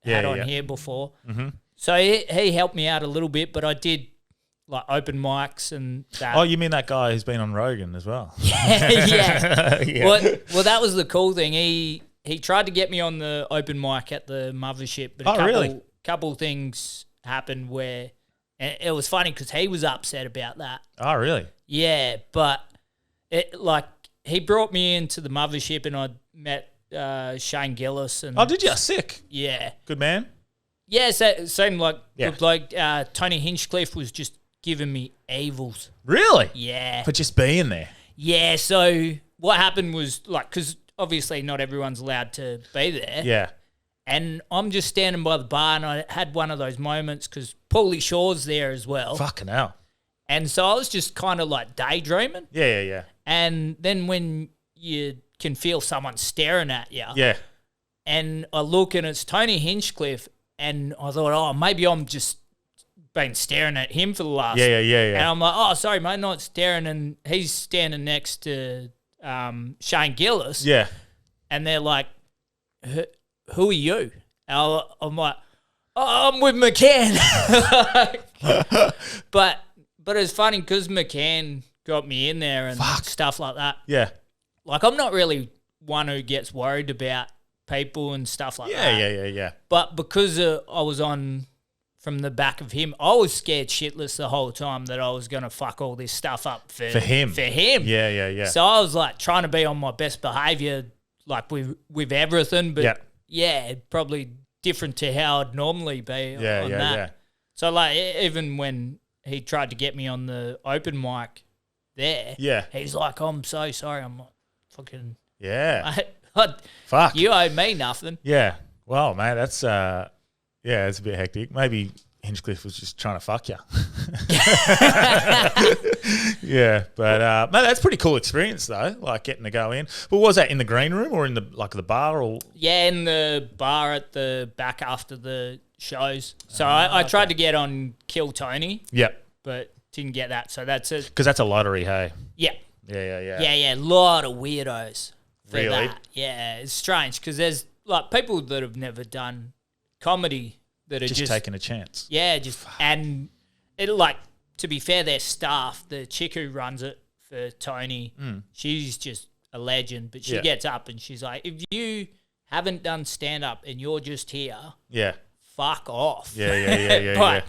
B: had on here before. Mm-hmm. So he helped me out a little bit, but I did like open mics and that.
A: Oh, you mean that guy who's been on Rogan as well?
B: Yeah. Well, that was the cool thing. He tried to get me on the open mic at the Mothership, but a couple things happened where it was funny because he was upset about that.
A: Oh, really?
B: Yeah, but he brought me into the Mothership and I met Shane Gillis. And
A: oh, did you? Sick.
B: Yeah.
A: Good man.
B: Yeah, so it seemed like Tony Hinchcliffe was just giving me evils.
A: Really?
B: Yeah.
A: For just being there?
B: Yeah, so what happened was, like, because obviously not everyone's allowed to be there.
A: Yeah.
B: And I'm just standing by the bar and I had one of those moments because Paulie Shaw's there as well.
A: Fucking hell.
B: And so I was just kind of like daydreaming.
A: Yeah.
B: And then when you can feel someone staring at you.
A: Yeah.
B: And I look and it's Tony Hinchcliffe. And I thought, maybe I'm just been staring at him for the last...
A: Yeah.
B: And I'm like, sorry, mate, not staring. And he's standing next to Shane Gillis.
A: Yeah.
B: And they're like, who are you? And I'm like, I'm with McCann. But But it's funny because McCann got me in there and stuff like that.
A: Yeah.
B: Like, I'm not really one who gets worried about people and stuff like that.
A: Yeah.
B: But because I was on from the back of him, I was scared shitless the whole time that I was going to fuck all this stuff up for
A: him. Yeah.
B: So I was like trying to be on my best behaviour, like with everything. But probably different to how I'd normally be on that.
A: Yeah.
B: So like even when he tried to get me on the open mic there, he's like, I'm so sorry. I'm like, fucking...
A: Yeah.
B: Fuck. You owe me nothing.
A: Yeah. Well, mate, that's... it's a bit hectic. Maybe Hinchcliffe was just trying to fuck you. Yeah, but mate, that's a pretty cool experience though. Like getting to go in. But was that in the green room or in the the bar or?
B: Yeah, in the bar at the back after the shows. So I tried to get on Kill Tony.
A: Yep.
B: But didn't get that. So that's it.
A: Because that's a lottery, hey.
B: Yeah.
A: Yeah.
B: Yeah. A lot of weirdos. For
A: Really?
B: That. Yeah, it's strange because there's like people that have never done comedy that are just
A: taking a chance.
B: Yeah, and it like to be fair, their staff, the chick who runs it for Tony, she's just a legend. But she gets up and she's like, if you haven't done stand up and you're just here, fuck off.
A: Yeah.
B: But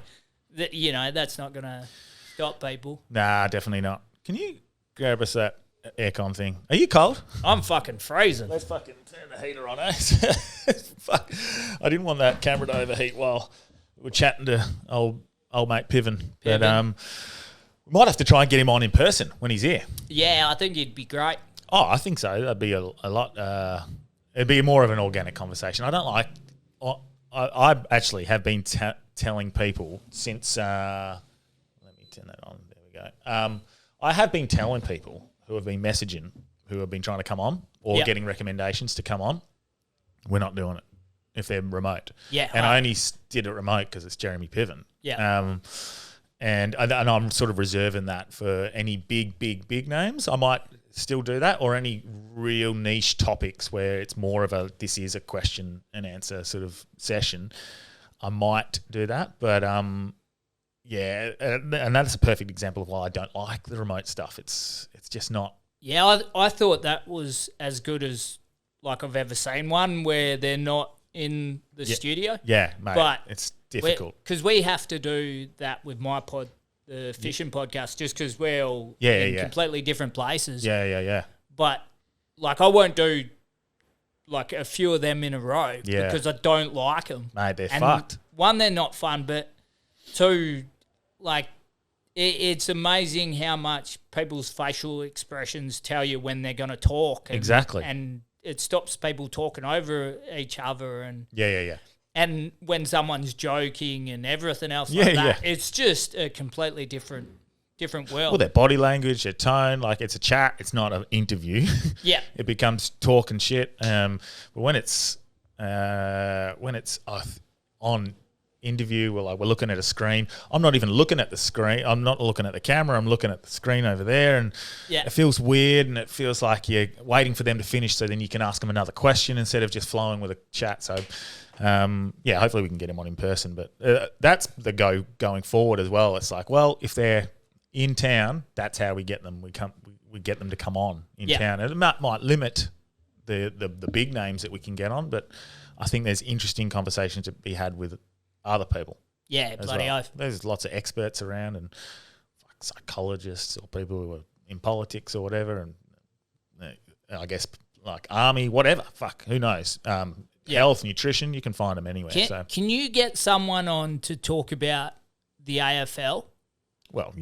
B: that's not gonna stop people.
A: Nah, definitely not. Can you grab us that aircon thing? Are you cold?
B: I'm fucking freezing.
A: Let's fucking turn the heater on, eh? Fuck. I didn't want that camera to overheat while we're chatting to old mate Piven. But we might have to try and get him on in person when he's here.
B: Yeah, I think he'd be great.
A: Oh, I think so. That'd be a lot. It'd be more of an organic conversation. I don't like. I actually have been telling people since. Let me turn that on. There we go. I have been telling people who have been messaging, who have been trying to come on or getting recommendations to come on. We're not doing it if they're remote.
B: Yeah,
A: and I only did it remote because it's Jeremy Piven.
B: Yeah.
A: And I'm sort of reserving that for any big names. I might still do that, or any real niche topics where it's more of a this is a question and answer sort of session. I might do that, but yeah, and that's a perfect example of why I don't like the remote stuff. It's just not.
B: Yeah, I thought that was as good as like I've ever seen one where they're not in the studio.
A: Yeah, mate, but it's difficult
B: because we have to do that with my pod, the fishing podcast, just because we're all in completely different places.
A: Yeah.
B: But like I won't do like a few of them in a row because I don't like them.
A: Mate, they're fucked.
B: One, they're not fun, but two, like it's amazing how much people's facial expressions tell you when they're going to talk.
A: Exactly.
B: And it stops people talking over each other. And
A: yeah.
B: And when someone's joking and everything else like that, it's just a completely different world.
A: Well, their body language, their tone, like it's a chat. It's not an interview.
B: Yeah.
A: It becomes talk and shit. But when it's on interview, we're looking at a screen. I'm not even looking at the screen. I'm not looking at the camera. I'm looking at the screen over there, and it feels weird, and it feels like you're waiting for them to finish so then you can ask them another question instead of just flowing with a chat. So, hopefully we can get him on in person. But that's the going forward as well. It's like, well, if they're in town, that's how we get them. We get them to come on in town. And it might limit the big names that we can get on, but I think there's interesting conversations to be had with other people.
B: Yeah, bloody oath.
A: There's lots of experts around and psychologists or people who are in politics or whatever, and I guess like army, whatever. Fuck, who knows? Health, nutrition, you can find them anywhere.
B: Can you get someone on to talk about the AFL?
A: Well,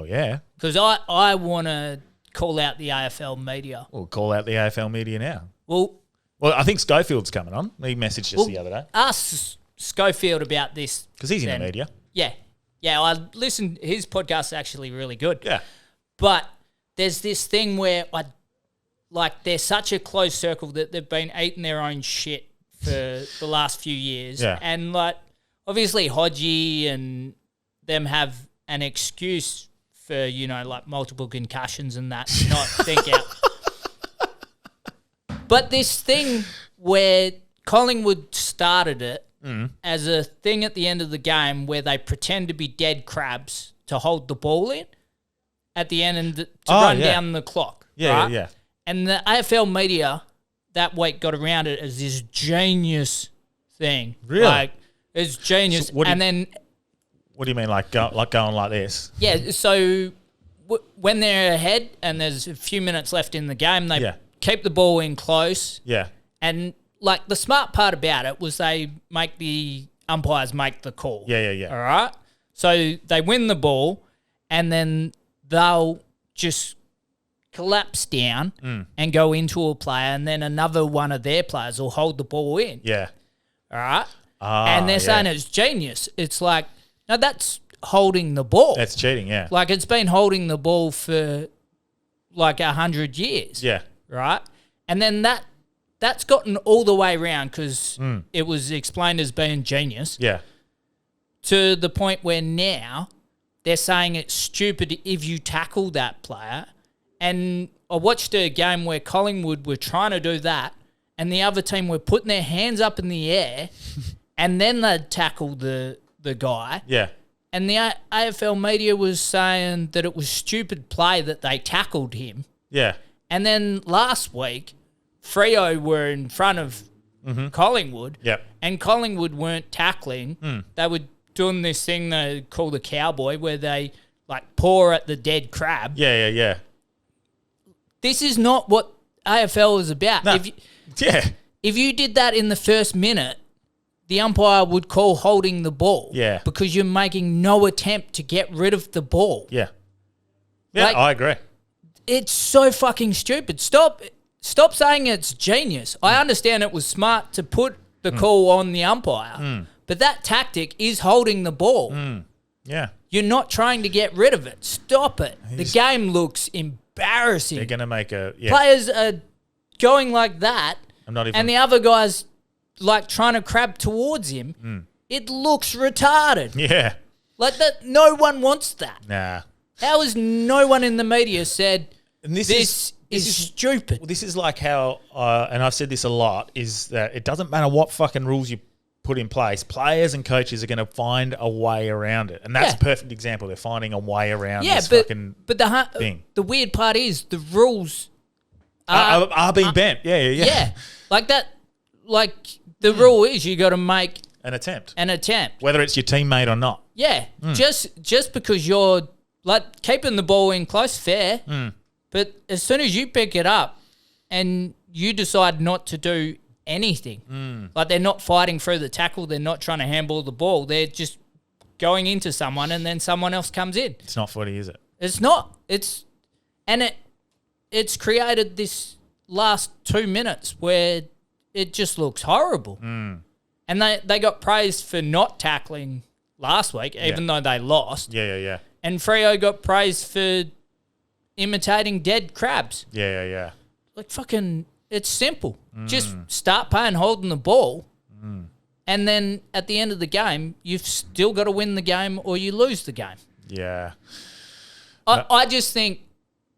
A: yeah.
B: Because I want to call out the AFL media.
A: We'll call out the AFL media now.
B: Well,
A: I think Schofield's coming on. He messaged us the other day.
B: Ask Schofield about this.
A: Because he's in the media.
B: Yeah. I listened. His podcast's actually really good.
A: Yeah.
B: But there's this thing where they're such a close circle that they've been eating their own shit for the last few years.
A: Yeah.
B: And obviously Hodgie and them have an excuse for, multiple concussions and that to not think out. But this thing where Collingwood started it as a thing at the end of the game where they pretend to be dead crabs to hold the ball in at the end and to run down the clock.
A: Yeah,
B: right?
A: yeah.
B: And the AFL media that week got around it as this genius thing.
A: Really?
B: Like, it's genius.
A: So what do you mean, like going like this?
B: Yeah, so when they're ahead and there's a few minutes left in the game, they keep the ball in close.
A: Yeah.
B: And, like, the smart part about it was they make the umpires make the call.
A: Yeah.
B: All right? So they win the ball and then they'll just collapse down and go into a player, and then another one of their players will hold the ball in.
A: Yeah.
B: All right? And they're saying it's genius. It's like, no, that's holding the ball.
A: That's cheating, yeah.
B: Like, it's been holding the ball for like 100 years.
A: Yeah.
B: Right? And then that's gotten all the way around because it was explained as being genius.
A: Yeah.
B: To the point where now they're saying it's stupid if you tackle that player. And I watched a game where Collingwood were trying to do that and the other team were putting their hands up in the air and then they'd tackle the guy.
A: Yeah.
B: And the AFL media was saying that it was stupid play that they tackled him.
A: Yeah.
B: And then last week, Freo were in front of Collingwood.
A: Yep.
B: And Collingwood weren't tackling. They were doing this thing they call the cowboy where they like paw at the dead crab.
A: Yeah.
B: This is not what AFL is about.
A: No.
B: If you did that in the first minute, the umpire would call holding the ball.
A: Yeah.
B: Because you're making no attempt to get rid of the ball.
A: Yeah. Yeah,
B: Like-
A: I agree.
B: It's so fucking stupid. Stop saying it's genius. I understand it was smart to put the call on the umpire, but that tactic is holding the ball.
A: Yeah.
B: You're not trying to get rid of it. Stop it. The game looks embarrassing.
A: They're going to make a... Yeah.
B: Players are going like that,
A: I'm not even...
B: and the other guy's like trying to crab towards him. It looks retarded.
A: Yeah.
B: Like that. No one wants that.
A: Nah.
B: How has no one in the media said
A: And
B: this is stupid?
A: Well, this is like how, and I've said this a lot, is that it doesn't matter what fucking rules you put in place, players and coaches are going to find a way around it. And that's a perfect example. They're finding a way around this fucking thing.
B: The weird part is the rules
A: are being bent. Yeah.
B: Yeah. Like that, like the rule is you got to make
A: An attempt.
B: Whether
A: it's your teammate or not.
B: Yeah. Just because you're like keeping the ball in close, fair. But as soon as you pick it up and you decide not to do anything, like they're not fighting through the tackle, they're not trying to handball the ball, they're just going into someone and then someone else comes in.
A: It's not footy, is it?
B: It's not. It's created this last 2 minutes where it just looks horrible. And they got praised for not tackling last week, even though they lost.
A: Yeah.
B: And Freo got praised for imitating dead crabs.
A: Yeah.
B: Like fucking, it's simple. Just start playing holding the ball. And then at the end of the game, you've still got to win the game or you lose the game.
A: Yeah.
B: I just think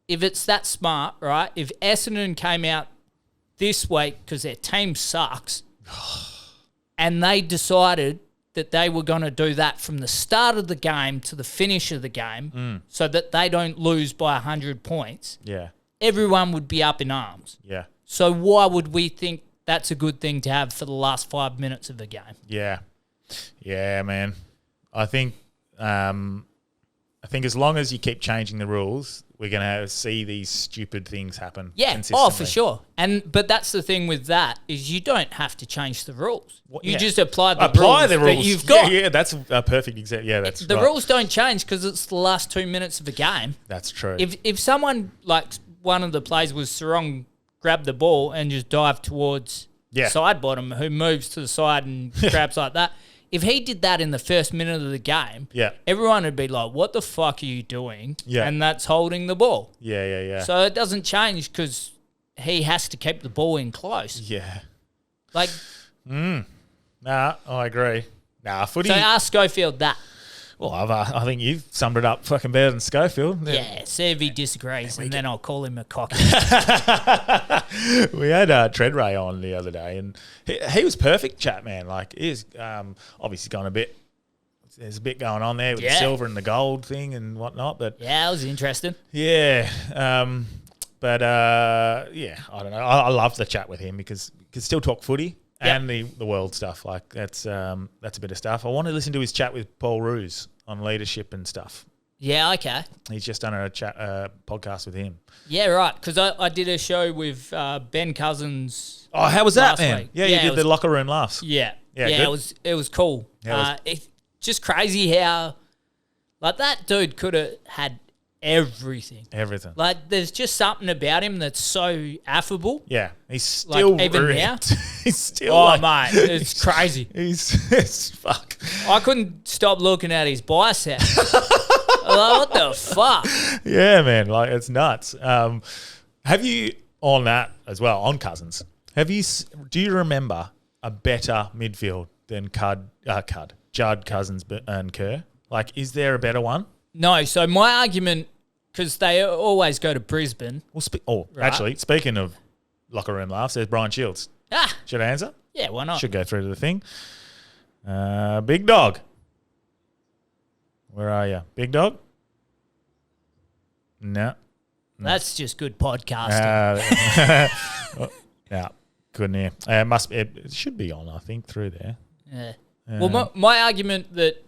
B: if it's that smart, right, if Essendon came out this week because their team sucks and they decided that they were going to do that from the start of the game to the finish of the game so that they don't lose by 100 points, everyone would be up in arms.
A: Yeah.
B: So why would we think that's a good thing to have for the last 5 minutes of the game?
A: Yeah. Yeah, man. I think as long as you keep changing the rules, we're going to see these stupid things happen.
B: Yeah,
A: consistently.
B: for sure. But that's the thing with that is you don't have to change the rules. You
A: Yeah.
B: just apply the rules that you've got.
A: Yeah, that's a perfect example. Yeah, that's
B: the
A: right.
B: rules don't change because it's the last 2 minutes of a game.
A: That's true.
B: If someone, like one of the plays was Sarong grabbed the ball and just dived towards side bottom who moves to the side and grabs like that. If he did that in the first minute of the game, everyone would be like, what the fuck are you doing?
A: Yeah.
B: And that's holding the ball.
A: Yeah.
B: So it doesn't change because he has to keep the ball in close.
A: Yeah.
B: Like,
A: Nah, I agree. Nah, footy.
B: so ask Schofield that.
A: Well, I think you've summed it up fucking better than Schofield.
B: Yeah, see if he disagrees, and then I'll call him a cocky.
A: We had Treadray on the other day, and he was perfect chat, man. Like, he's obviously gone a bit there's a bit going on there with the silver and the gold thing and whatnot. But
B: yeah, it was interesting.
A: Yeah. But I don't know. I love the chat with him because we can still talk footy and the world stuff. Like that's a bit of stuff. I want to listen to his chat with Paul Roos on leadership and stuff.
B: Yeah, okay.
A: He's just done a chat podcast with him.
B: Yeah, right. Because I did a show with Ben Cousins.
A: Oh, how was that, man?
B: Week.
A: Yeah, you did the locker room laughs.
B: Yeah, it was cool. It's just crazy how like that dude could have had everything. Like there's just something about him that's so affable.
A: Yeah, he's still
B: like, even now.
A: He's still
B: mate, it's crazy.
A: He's fuck.
B: I couldn't stop looking at his bicep. Like, what the fuck?
A: Yeah, man, like it's nuts. Have you on that as well on Cousins? Do you remember a better midfield than Judd, Cousins, and Kerr? Like, is there a better one?
B: No. So my argument, because they always go to Brisbane.
A: Well, actually, speaking of locker room laughs, there's Brian Shields. Should I answer?
B: Yeah, why not?
A: Should go through to the thing. Big Dog. Where are you? Big Dog? No.
B: That's just good podcasting.
A: Yeah, couldn't hear. It should be on, I think, through there.
B: Yeah. Well, my argument that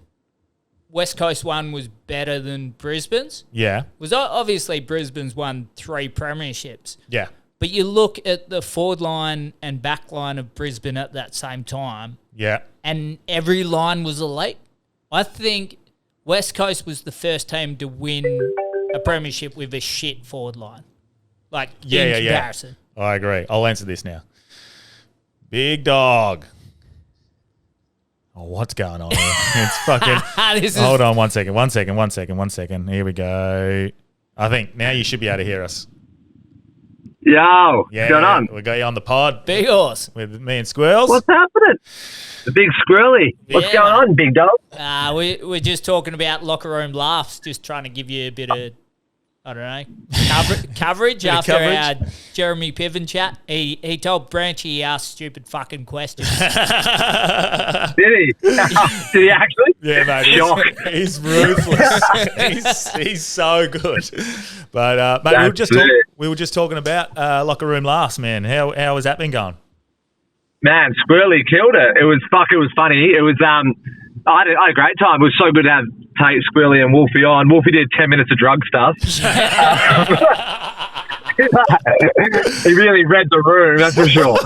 B: West Coast one was better than Brisbane's.
A: Yeah.
B: Was obviously Brisbane's won 3 premierships.
A: Yeah.
B: But you look at the forward line and back line of Brisbane at that same time.
A: Yeah.
B: And every line was elite. I think West Coast was the first team to win a premiership with a shit forward line. Like, in comparison.
A: Yeah. I agree. I'll answer this now. Big Dog. Oh, what's going on here? It's fucking... Hold on 1 second. 1 second. Here we go. I think now you should be able to hear us.
J: Yo,
A: yeah,
J: what's going on?
A: We got you on the pod.
B: Big horse.
A: With me and Squirrels.
J: What's happening? The big Squirly. What's going on, big dog?
B: We're just talking about locker room laughs, just trying to give you a bit of, I don't know, coverage after our Jeremy Piven chat. He told Branch he asked stupid fucking questions.
J: Did he? Did he actually?
A: Yeah, mate. He's ruthless. he's so good. But mate, we were just talking about locker room laughs, man. How has that been going?
J: Man, Squirly killed it. It was funny. It was I had a great time. It was so good to have Tate, Squirly, and Wolfie on. Wolfie did 10 minutes of drug stuff. He really read the room, that's for sure.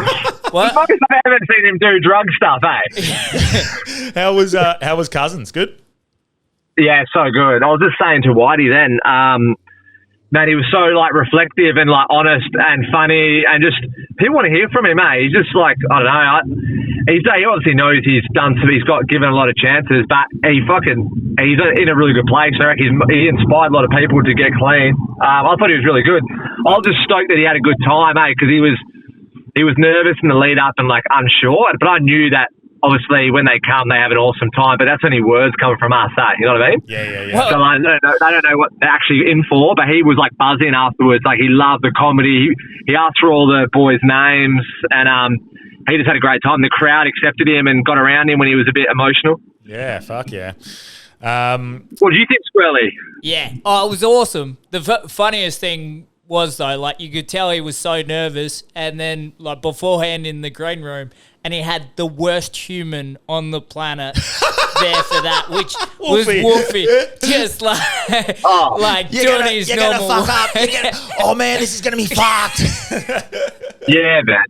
B: What?
J: I haven't seen him do drug stuff, eh?
A: How was Cousins? Good?
J: Yeah, so good. I was just saying to Whitey then, man, he was so like reflective and like honest and funny, and just people want to hear from him, eh? He's just like, I don't know. He obviously knows he's got given a lot of chances, but he's in a really good place. I reckon he inspired a lot of people to get clean. I thought he was really good. I was just stoked that he had a good time, eh? Because he was nervous in the lead up and like unsure, but I knew that. Obviously, when they come, they have an awesome time, but that's only words coming from us, eh? You know what I mean?
A: Yeah.
J: So I don't know what they're actually in for, but he was like buzzing afterwards. Like he loved the comedy. He asked for all the boys' names, and he just had a great time. The crowd accepted him and got around him when he was a bit emotional.
A: Yeah, fuck yeah.
J: What do you think, Squirly?
B: Yeah. Oh, it was awesome. The funniest thing was, though, like you could tell he was so nervous, and then like beforehand in the green room, and he had the worst human on the planet there for that, which was Wolfie. Just like, doing his normal.
A: Gonna fuck up. Oh man, this is gonna be fucked.
J: Yeah, man.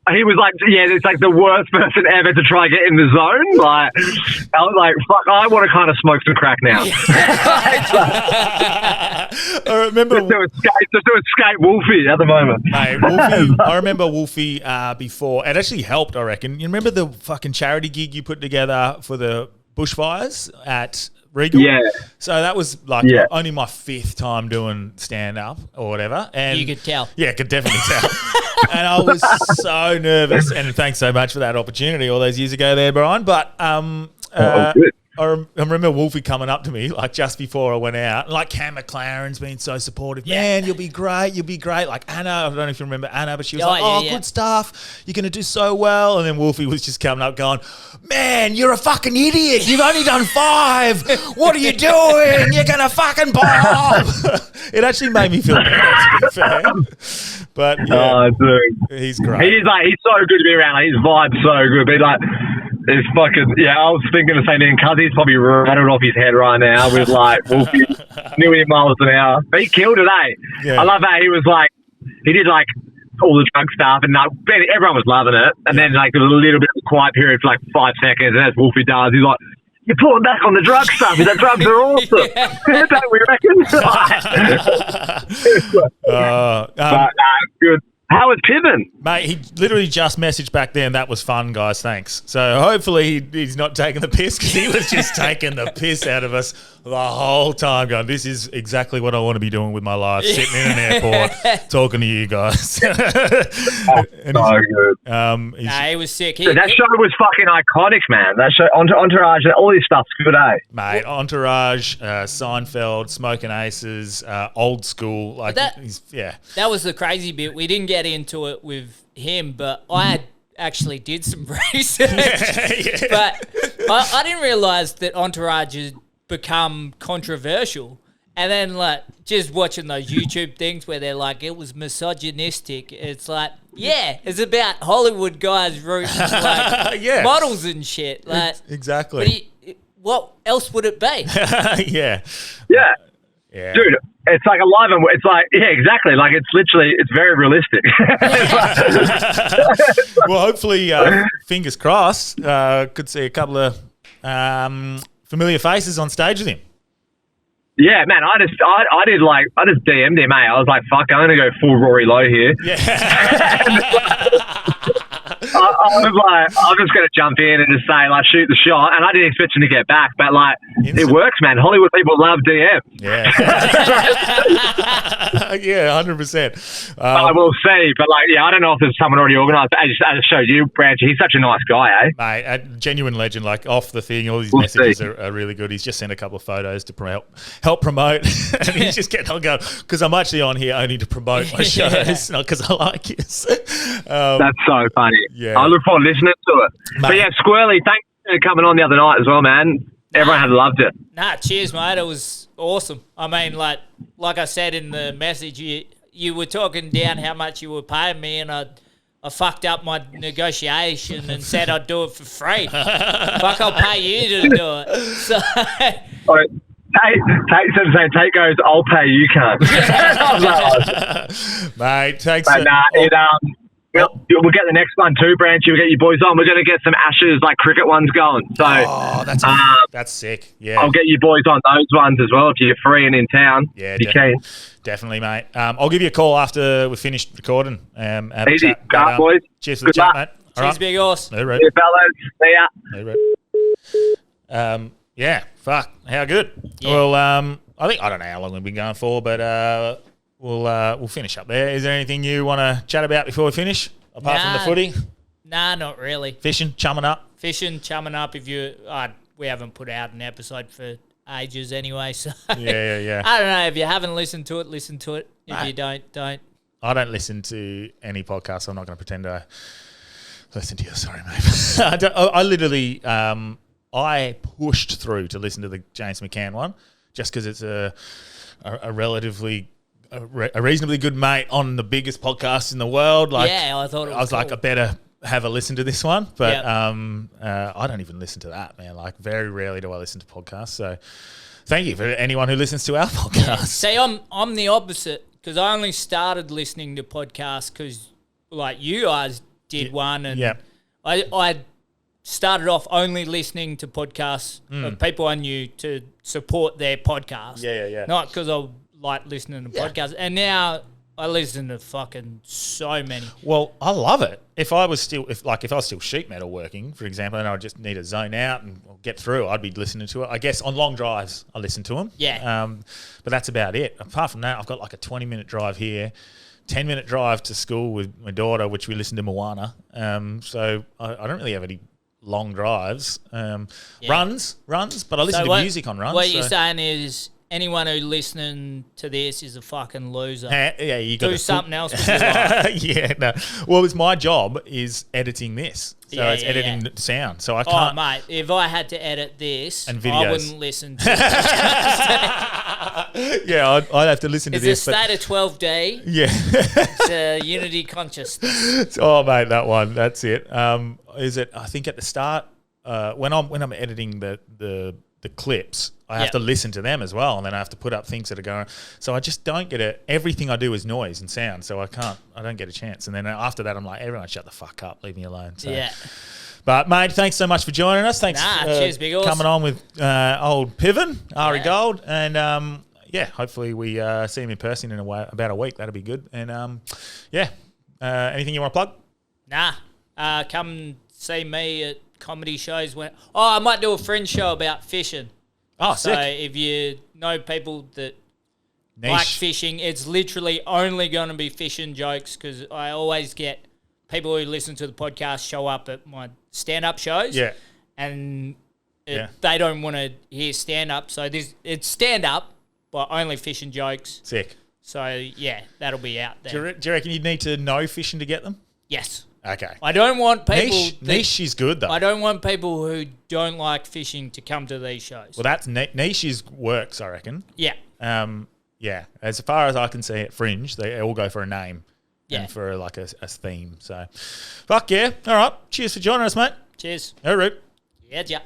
J: He was like, yeah, it's like the worst person ever to try to get in the zone. Like, I was like, fuck, I want to kind of smoke some crack now.
A: I remember
J: just do escape Wolfie at the moment.
A: Hey, Wolfie, I remember Wolfie before. It actually helped, I reckon. You remember the fucking charity gig you put together for the bushfires at Regal?
J: Yeah.
A: So that was like only my 5th time doing stand-up or whatever. And
B: you could tell.
A: Yeah, could definitely tell. And I was so nervous. And thanks so much for that opportunity all those years ago there, Brian. But I remember Wolfie coming up to me like just before I went out, and like Cam McLaren's been so supportive. Man, you'll be great. Like Anna, I don't know if you remember Anna, but she was good stuff. You're gonna do so well. And then Wolfie was just coming up going, man, you're a fucking idiot. You've only done 5. What are you doing? You're gonna fucking bomb. It actually made me feel bad, to be fair. But yeah, he's great.
J: He's so good to be around. Like, his vibe's so good. But like, it's fucking I was thinking the same thing. Cuz he's probably rattled off his head right now with like Wolfie, million miles an hour. But he killed it, eh? Yeah. I love how he was like, he did like all the drug stuff, and like everyone was loving it. And then like there was a little bit of a quiet period for like 5 seconds, and as Wolfie does, he's like, you're pulling back on the drug stuff. The drugs are awesome. Don't we reckon? But good. How was Piven?
A: Mate, he literally just messaged back then, that was fun, guys, thanks. So hopefully he's not taking the piss, because he was just taking the piss out of us the whole time, going, this is exactly what I want to be doing with my life, sitting in an airport talking to you guys.
J: So good.
B: He was sick.
J: That show was fucking iconic, man. That show, Entourage, all this stuff's good, eh?
A: Mate, Entourage, Seinfeld, Smoking Aces, old school. Like,
B: that was the crazy bit. We didn't get into it with him, but I actually did some research. But I didn't realise that Entourage has become controversial. And then, like, just watching those YouTube things where they're like, it was misogynistic. It's like, it's about Hollywood guys rooting like models and shit. Like,
A: exactly.
B: But what else would it be?
A: Yeah.
J: Dude, it's like alive and it's like, exactly. Like, it's literally, it's very realistic.
A: Well, hopefully, fingers crossed, could see a couple of familiar faces on stage with him.
J: Yeah, man, I just DM'd him, I was like, fuck, I'm going to go full Rory Lowe here. I was like, I'm just going to jump in and just say, like, shoot the shot. And I didn't expect him to get back, but, like, it works, man. Hollywood people love DM.
A: Yeah. Yeah, 100%.
J: I will see, but, like, I don't know if there's someone already organised. I just showed you, Branch. He's such a nice guy, eh?
A: Mate, a genuine legend. Like, off the thing, all his messages are really good. He's just sent a couple of photos to help promote. And he's just getting on going, because I'm actually on here only to promote my shows, not because I like it.
J: That's so funny.
A: Yeah.
J: I look forward to listening to it. Mate. But yeah, Squirly, thanks for coming on the other night as well, man. Everyone had loved it.
B: Cheers, mate. It was awesome. I mean, like I said in the message, you were talking down how much you were paying me, and I fucked up my negotiation and said I'd do it for free. Fuck, I'll pay you to do it. So...
J: Tate goes, I'll pay you, cunt.
A: Mate, thanks.
J: But we'll get the next one too, Branch. We'll get you boys on. We're going to get some Ashes, like cricket ones going. So,
A: that's sick. Yeah,
J: I'll get you boys on those ones as well if you're free and in town.
A: Yeah, definitely, mate. I'll give you a call after we've finished recording.
J: Easy, boys.
A: Cheers for the chat, mate.
B: Cheers, right. Big horse.
A: No, right.
J: Cheers, fellas. See
A: ya. Yeah, fuck. How good? Yeah. Well, I don't know how long we've been going for, but we'll finish up there. Is there anything you want to chat about before we finish, apart from the footy?
B: Nah, not really.
A: Fishing, chumming up.
B: If we haven't put out an episode for ages anyway, so
A: yeah.
B: I don't know. If you haven't listened to it, listen to it. If you don't.
A: I don't listen to any podcast, so I'm not going to pretend I listen to you. Sorry, mate. I literally... I pushed through to listen to the James McCann one just because it's a reasonably good mate on the biggest podcast in the world. Like,
B: I thought it was
A: I was
B: cool.
A: like, I better have a listen to this one. But I don't even listen to that, man. Like, very rarely do I listen to podcasts. So thank you for anyone who listens to our podcast.
B: See, I'm the opposite, because I only started listening to podcasts because, like, you guys did one, and I started off only listening to podcasts of people I knew to support their podcast.
A: Yeah.
B: Not because I like listening to podcasts. And now I listen to fucking so many.
A: Well, I love it. If I was still sheet metal working, for example, and I just need to zone out and get through, I'd be listening to it. I guess on long drives, I listen to them.
B: Yeah.
A: But that's about it. Apart from that, I've got like a 20-minute drive here, 10-minute drive to school with my daughter, which we listen to Moana. So I don't really have any long drives. Runs, but I listen to music on runs.
B: What you're saying is anyone who listening to this is a fucking loser.
A: Yeah, you got
B: do something else with your life.
A: Yeah, no. Well, it's my job is editing this. So it's editing sound. So I can't.
B: Oh, mate, if I had to edit this,
A: and videos.
B: I wouldn't listen to it.
A: Yeah, I'd have to listen to this.
B: It's a state of 12D.
A: Yeah.
B: It's a unity consciousness.
A: Oh, mate, that one. That's it. Is it, I think at the start, when I'm editing the clips, I have to listen to them as well, and then I have to put up things that are going. So I just don't get it. Everything I do is noise and sound, so I don't get a chance. And then after that, I'm like, everyone shut the fuck up, leave me alone. So. Yeah. But mate, thanks so much for joining us. Thanks for
B: cheers, big
A: coming on with old Piven, Ari Gold, and hopefully we see him in person in about a week. That'll be good. And anything you want to plug?
B: Come see me at comedy shows. I might do a Fringe show about fishing.
A: Oh,
B: so
A: sick.
B: if you know people that like fishing, it's literally only going to be fishing jokes, because I always get people who listen to the podcast show up at my stand-up shows. Yeah. And they don't want to hear stand-up. So it's stand-up, but only fishing jokes.
A: Sick.
B: So, yeah, that'll be out there.
A: Do you reckon you'd need to know fishing to get them?
B: Yes.
A: Okay.
B: I don't want people...
A: Niche is good, though.
B: I don't want people who don't like fishing to come to these shows.
A: Well, that's niche is works, I reckon.
B: Yeah.
A: As far as I can see at Fringe, they all go for a name and for like a theme. So, fuck yeah. All right. Cheers for joining us, mate.
B: Cheers.
A: All right.
B: Yeah.